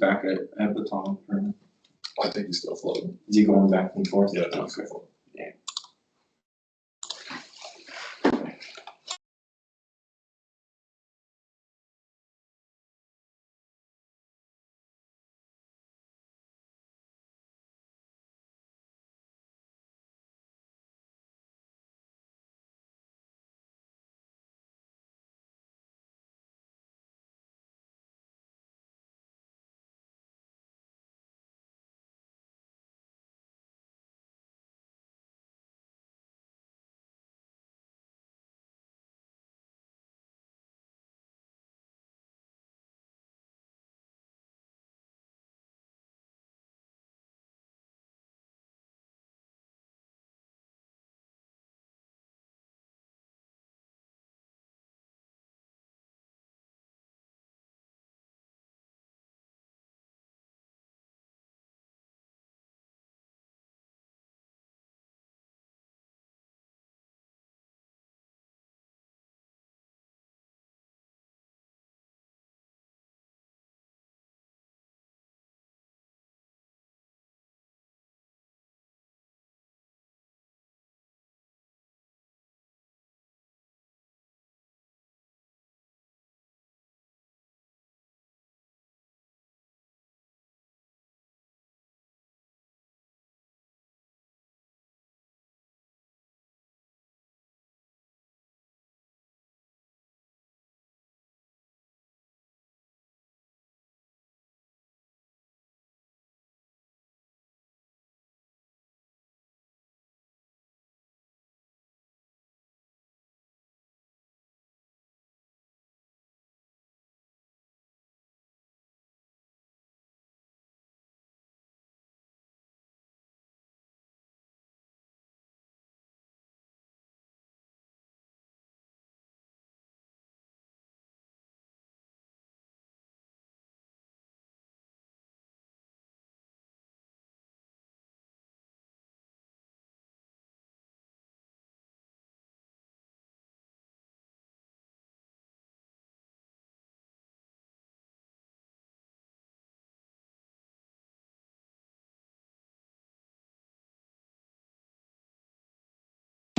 back at Baton for, I think he's still floating. is he going back and forth? Yeah, Okay. he's still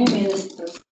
floating.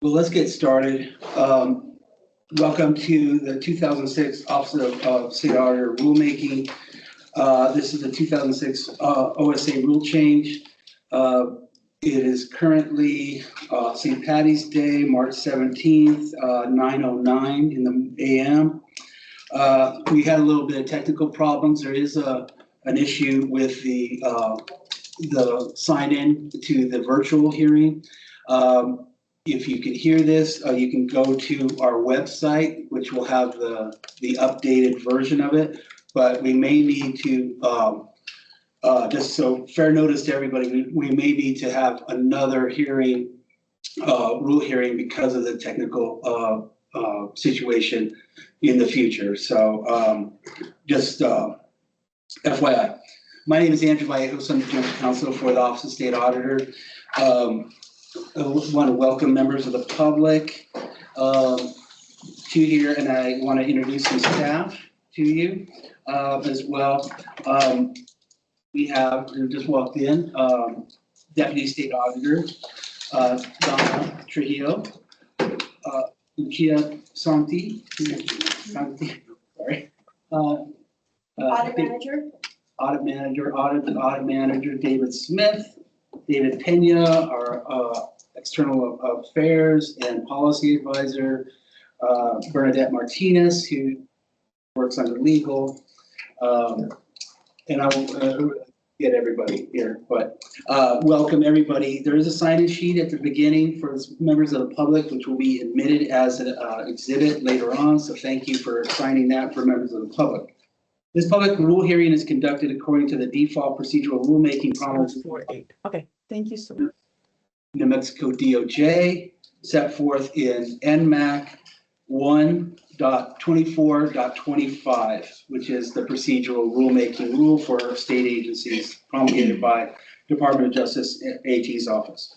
Well, let's get started. Welcome to the 2006 Office of State Auditor Rulemaking. This is the 2006 OSA rule change. It is currently St. Patty's Day, March 17th, 9:09 in the a.m. We had a little bit of technical problems. There is an issue with the sign-in to the virtual hearing. If you can hear this, you can go to our website, which will have the updated version of it. But we may need to, just so fair notice to everybody, we may need to have another hearing, rule hearing because of the technical situation in the future. So just FYI. My name is Andrew Vallejos. I'm the General Counsel for the Office of State Auditor. I want to welcome members of the public to here, and I want to introduce some staff to you as well. We have, who just walked in, Deputy State Auditor Donna Trujillo, Lucia Santi, sorry. Audit Manager David Smith, David Pena, our External Affairs and Policy Advisor, Bernadette Martinez, who works under legal, and I will get everybody here, but welcome everybody. There is a sign-in sheet at the beginning for members of the public, which will be admitted as an exhibit later on, so thank you for signing that for members of the public. This public rule hearing is conducted according to the default procedural rulemaking promulgated. Okay, thank you so much. New Mexico DOJ set forth in NMAC 1.24.25, which is the procedural rulemaking rule for state agencies promulgated by Department of Justice AG's office.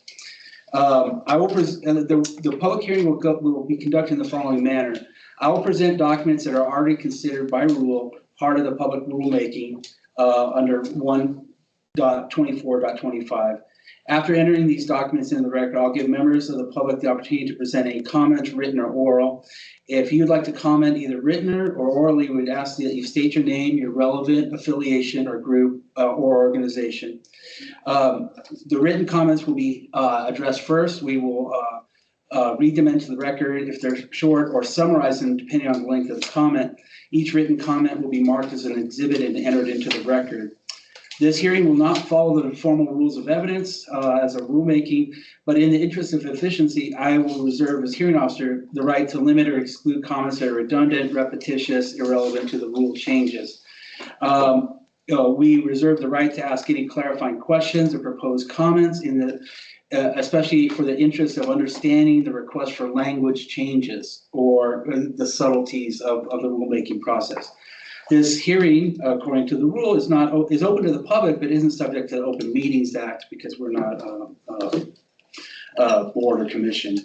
I will the public hearing will be conducted in the following manner. I will present documents that are already considered by rule part of the public rulemaking under 1.24.25. After entering these documents in the record, I'll give members of the public the opportunity to present any comments, written or oral. If you'd like to comment either written or orally, we'd ask that you state your name, your relevant affiliation or group or organization. The written comments will be addressed first. We will read them into the record if they're short, or summarize them depending on the length of the comment. Each written comment will be marked as an exhibit and entered into the record. This hearing will not follow the formal rules of evidence as a rulemaking, but in the interest of efficiency, I will reserve as hearing officer the right to limit or exclude comments that are redundant, repetitious, irrelevant to the rule changes. We reserve the right to ask any clarifying questions or proposed comments in the especially for the interest of understanding the request for language changes or the subtleties of the rulemaking process. This hearing, according to the rule, is open to the public, but isn't subject to the Open Meetings Act because we're not a board or commission.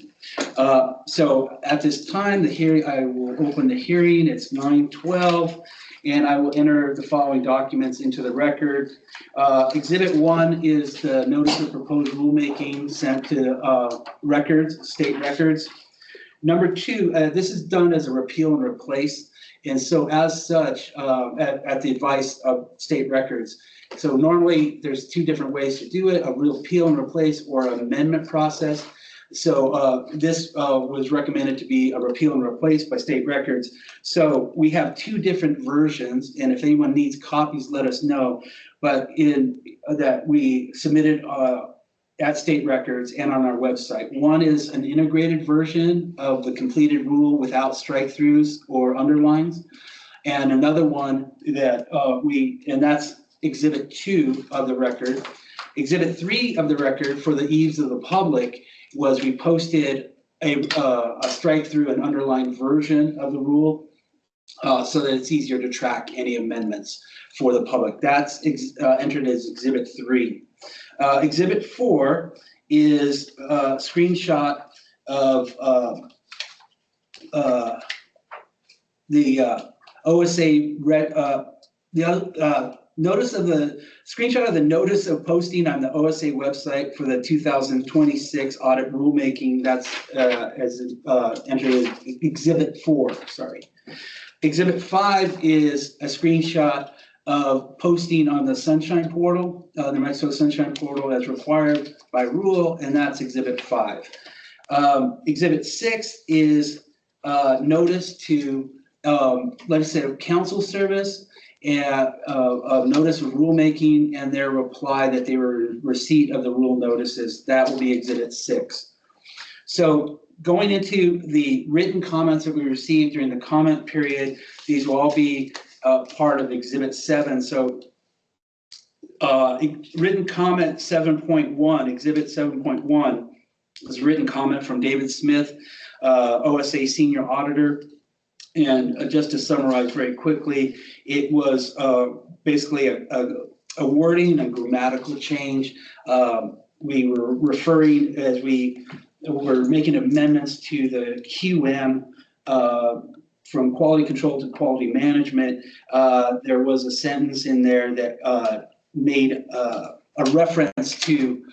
So at this time, I will open the hearing. It's 9:12, and I will enter the following documents into the record. Exhibit 1 is the notice of proposed rulemaking sent to state records. Number 2, this is done as a repeal and replace. And so as such, at the advice of state records. So normally there's 2 different ways to do it, a repeal and replace or an amendment process. So this was recommended to be a repeal and replace by state records. So we have 2 different versions, and if anyone needs copies, let us know. But in that we submitted at state records and on our website. One is an integrated version of the completed rule without strike-throughs or underlines. And another one that and that's exhibit 2 of the record. Exhibit 3 of the record for the ease of the public was we posted a strike-through and underlined version of the rule so that it's easier to track any amendments for the public. That's entered as exhibit 3. Exhibit 4 is a screenshot of the OSA screenshot of the notice of posting on the OSA website for the 2026 audit rulemaking. That's entered as Exhibit 4, sorry. Exhibit 5 is a screenshot of posting on the Sunshine Portal, the New Mexico Sunshine Portal as required by rule, and that's Exhibit 5. Exhibit 6 is notice to Legislative Council Service and notice of rulemaking and their reply that they were in receipt of the rule notices. That will be Exhibit 6. So going into the written comments that we received during the comment period, these will all be part of Exhibit 7. So written comment 7.1, Exhibit 7.1 is written comment from David Smith, OSA Senior Auditor. And just to summarize very quickly, it was basically a wording, a grammatical change. We were referring, as we were making amendments to the QM from quality control to quality management. There was a sentence in there that made a reference to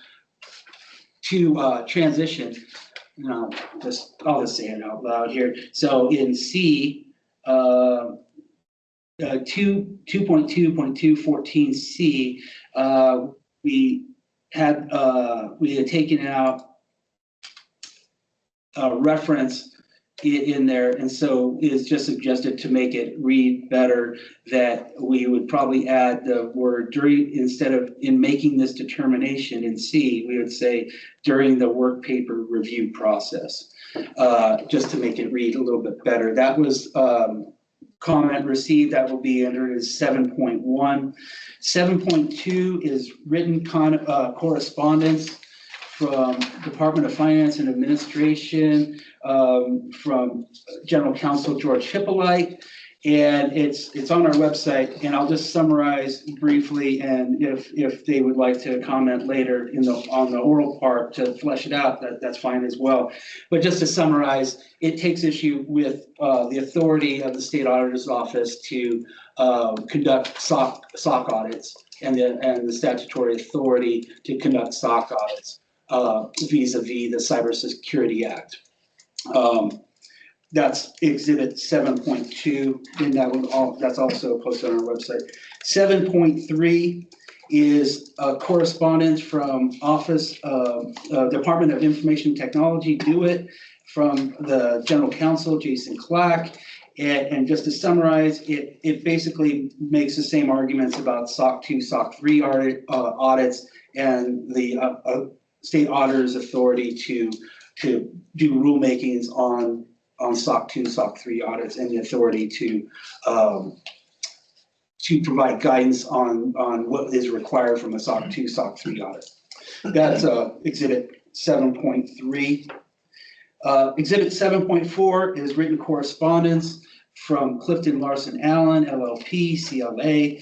transition. No, I'll just say it out loud here. So in C, 2.2.214C, we had taken out a reference in there, and so it's just suggested to make it read better that we would probably add the word during, instead of in making this determination in C, we would say during the work paper review process, just to make it read a little bit better. That was comment received. That will be entered as 7.1. 7.2 is written correspondence from Department of Finance and Administration, from General Counsel George Hippolyte, and it's on our website. And I'll just summarize briefly, and if they would like to comment later on the oral part to flesh it out, that's fine as well. But just to summarize, it takes issue with the authority of the State Auditor's Office to conduct SOC audits and the statutory authority to conduct SOC audits vis-a-vis the Cybersecurity Act. That's Exhibit 7.2, and that's also posted on our website. 7.3 is correspondence from Office Department of Information Technology, DO-IT, from the General Counsel, Jason Clack. And just to summarize, it basically makes the same arguments about SOC 2, SOC 3 audits and the State Auditor's authority to do rulemakings on SOC 2, SOC 3 audits, and the authority to provide guidance on what is required from a SOC 2, SOC 3 audit. That's Exhibit 7.3. Exhibit 7.4 is written correspondence from Clifton Larson Allen, LLP, CLA.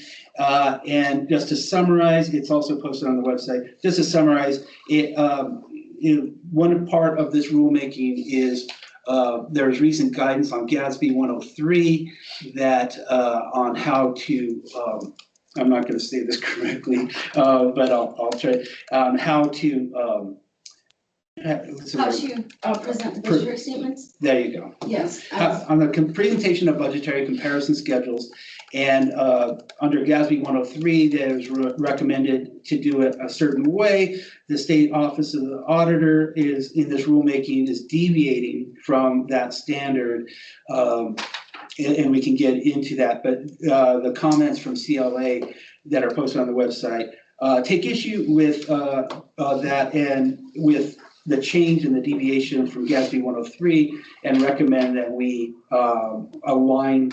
And just to summarize, it's also posted on the website. Just to summarize, one part of this rulemaking is there's recent guidance on GASB 103 that on how to, I'm not going to say this correctly, but I'll try, how to present the budgetary statements? There you go. Yes. On the presentation of budgetary comparison schedules, and under GASB 103, there's recommended to do it a certain way. The State Office of the Auditor is, in this rulemaking, is deviating from that standard, and we can get into that. But the comments from CLA that are posted on the website take issue with that and with the change in the deviation from GASB 103, and recommend that we align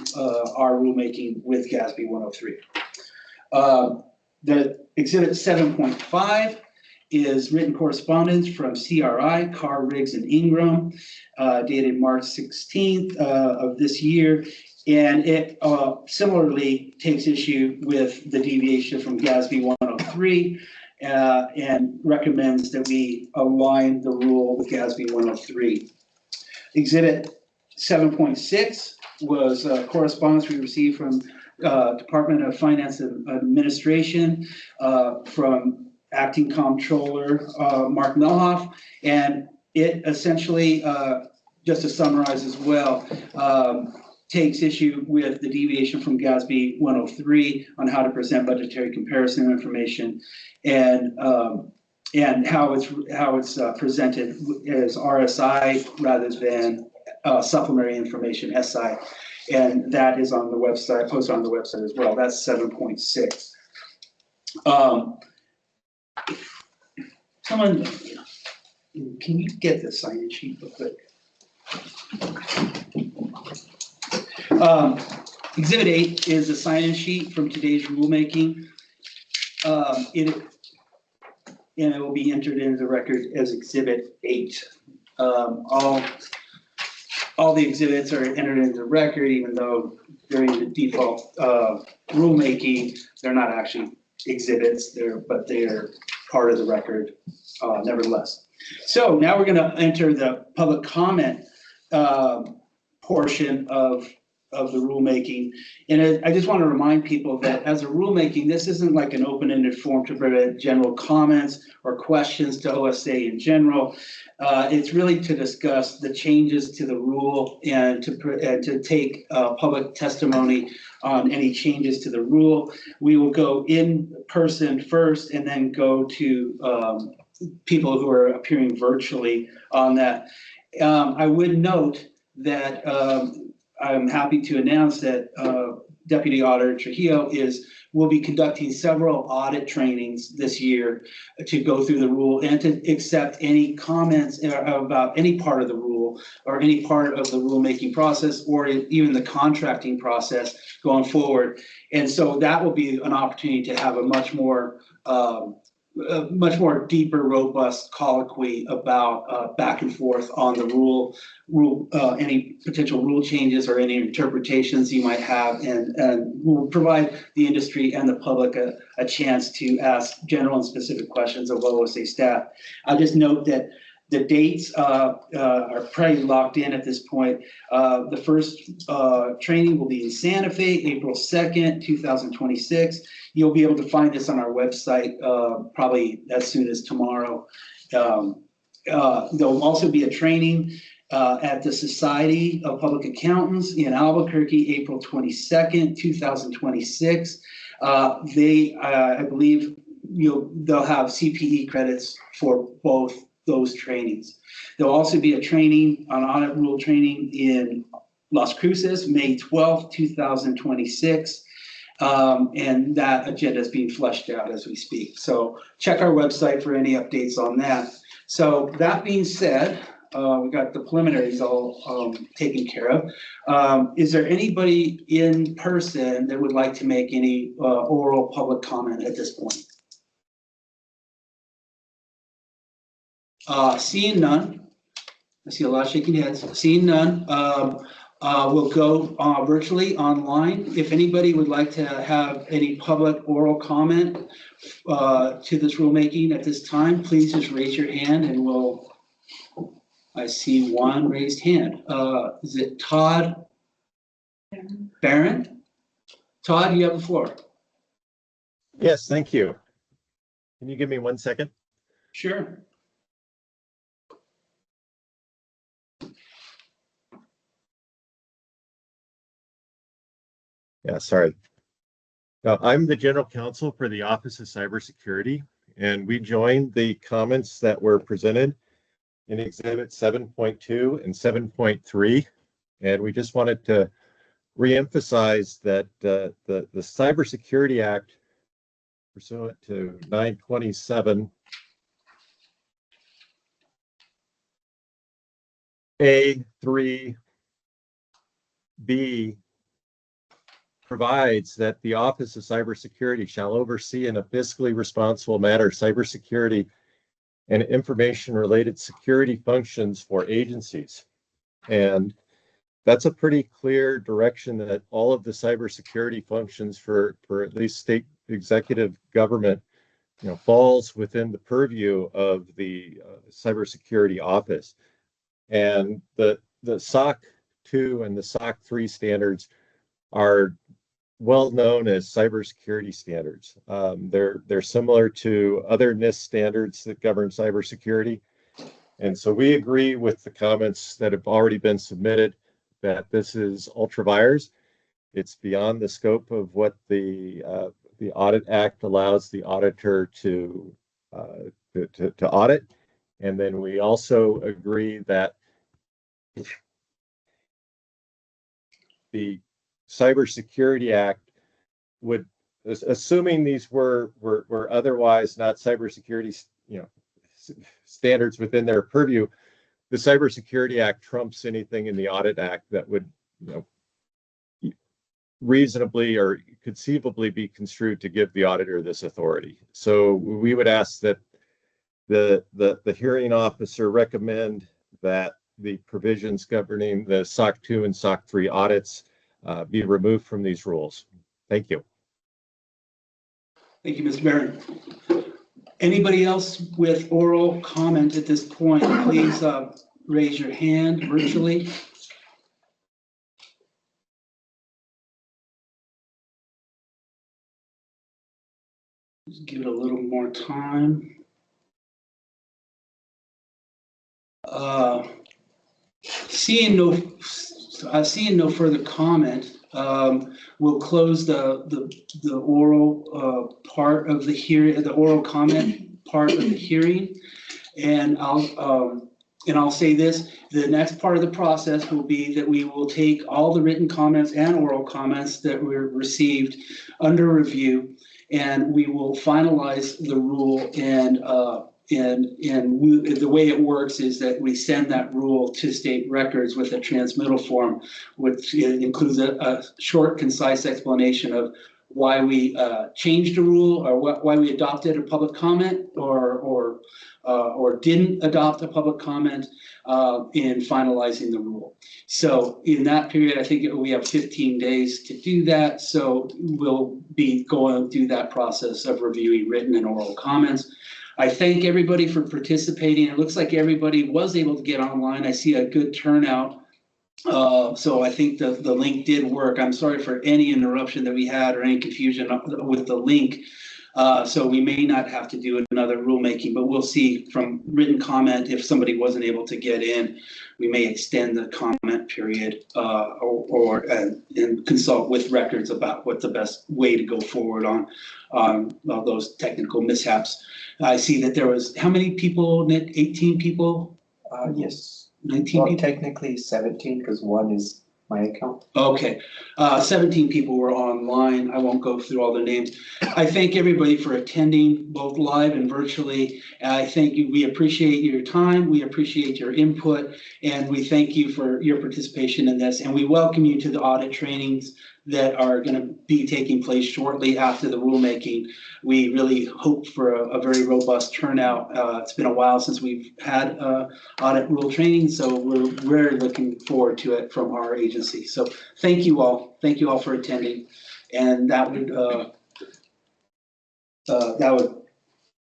our rulemaking with GASB 103. The Exhibit 7.5 is written correspondence from CRI, Carr, Riggs, and Ingram, dated March 16th of this year. And it similarly takes issue with the deviation from GASB 103, and recommends that we align the rule with GASB 103. Exhibit 7.6 was correspondence we received from Department of Finance and Administration, from Acting Comptroller Mark Melhoff, and it essentially, just to summarize as well, takes issue with the deviation from GASB 103 on how to present budgetary comparison information, and how it's presented as RSI rather than supplementary information, SI. And that is on the website, posted on the website as well. That's 7.6. Someone, can you get the sign-in sheet real quick? Exhibit 8 is a sign-in sheet from today's rulemaking. And it will be entered into the record as Exhibit 8. All the exhibits are entered into the record, even though during the default rulemaking, they're not actually exhibits, but they're part of the record nevertheless. So now we're going to enter the public comment portion of the rulemaking. And I just want to remind people that as a rulemaking, this isn't like an open-ended forum to prevent general comments or questions to OSA in general. It's really to discuss the changes to the rule and to take public testimony on any changes to the rule. We will go in person first and then go to people who are appearing virtually on that. I would note that I'm happy to announce that Deputy Auditor Trujillo will be conducting several audit trainings this year to go through the rule and to accept any comments about any part of the rule or any part of the rulemaking process or even the contracting process going forward. And so that will be an opportunity to have a much more deeper, robust colloquy about back and forth on the rule, any potential rule changes or any interpretations you might have, and we'll provide the industry and the public a chance to ask general and specific questions of OSA staff. I'll just note that the dates are pretty locked in at this point. The first training will be in Santa Fe, April 2nd, 2026. You'll be able to find this on our website probably as soon as tomorrow. There'll also be a training at the Society of Public Accountants in Albuquerque, April 22nd, 2026. I believe they'll have CPE credits for both those trainings. There'll also be a training on audit rule training in Las Cruces, May 12th, 2026. And that agenda is being fleshed out as we speak. So check our website for any updates on that. So that being said, we got the preliminaries all taken care of. Is there anybody in person that would like to make any oral public comment at this point? Seeing none, I see a lot of shaking heads. Seeing none, we'll go virtually online. If anybody would like to have any public oral comment to this rulemaking at this time, please just raise your hand and I see one raised hand. Is it Todd Barron? Todd, you have the floor. Yes, thank you. Can you give me 1 second? Sure. Yeah, sorry. I'm the general counsel for the Office of Cybersecurity, and we joined the comments that were presented in Exhibit 7.2 and 7.3. And we just wanted to reemphasize that the Cybersecurity Act, pursuant to 927 A3B, provides that the Office of Cybersecurity shall oversee in a fiscally responsible manner cybersecurity and information-related security functions for agencies. And that's a pretty clear direction that all of the cybersecurity functions for at least state executive government, falls within the purview of the Cybersecurity Office. And the SOC 2 and the SOC 3 standards are well known as cybersecurity standards. They're similar to other NIST standards that govern cybersecurity. And so we agree with the comments that have already been submitted that this is ultra vires. It's beyond the scope of what the Audit Act allows the auditor to audit. And then we also agree that the Cybersecurity Act would, assuming these were otherwise not cybersecurity, standards within their purview, the Cybersecurity Act trumps anything in the Audit Act that would, reasonably or conceivably be construed to give the auditor this authority. So we would ask that the hearing officer recommend that the provisions governing the SOC 2 and SOC 3 audits be removed from these rules. Thank you. Thank you, Mr. Barron. Anybody else with oral comment at this point, please raise your hand virtually. Just give it a little more time. Seeing no further comment, we'll close the oral part of the hearing, the oral comment part of the hearing, and I'll say this: the next part of the process will be that we will take all the written comments and oral comments that were received under review, and we will finalize the rule. And the way it works is that we send that rule to state records with a transmittal form, which includes a short, concise explanation of why we changed the rule, or why we adopted a public comment, or didn't adopt a public comment in finalizing the rule. So in that period, I think we have 15 days to do that. So we'll be going through that process of reviewing written and oral comments. I thank everybody for participating. It looks like everybody was able to get online. I see a good turnout. So I think the link did work. I'm sorry for any interruption that we had or any confusion with the link. So we may not have to do another rulemaking, but we'll see from written comment if somebody wasn't able to get in. We may extend the comment period and consult with records about what the best way to go forward on those technical mishaps. I see that there was, how many people, Nick? 18 people? Yes. 19 Well, people? technically 17 because one is my account. Okay, 17 people were online. I won't go through all the names. I thank everybody for attending, both live and virtually. I thank you. We appreciate your time. We appreciate your input, and we thank you for your participation in this. And we welcome you to the audit trainings that are going to be taking place shortly after the rulemaking. We really hope for a very robust turnout. It's been a while since we've had audit rule training, so we're very looking forward to it from our agency. So thank you all. Thank you all for attending. And that would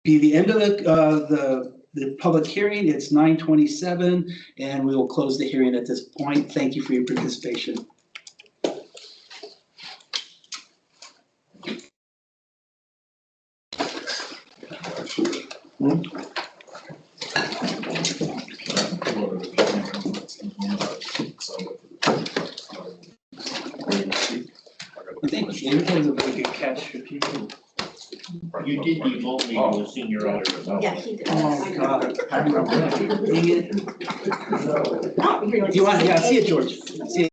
be the end of the public hearing. It's 9:27, and we will close the hearing at this point. Thank you for your participation. I think David has a very good catch for people. You did devote me to a senior auditor. Yeah, he did. Oh, God. Dang it. Not really. You want, yeah, see you, George. See you.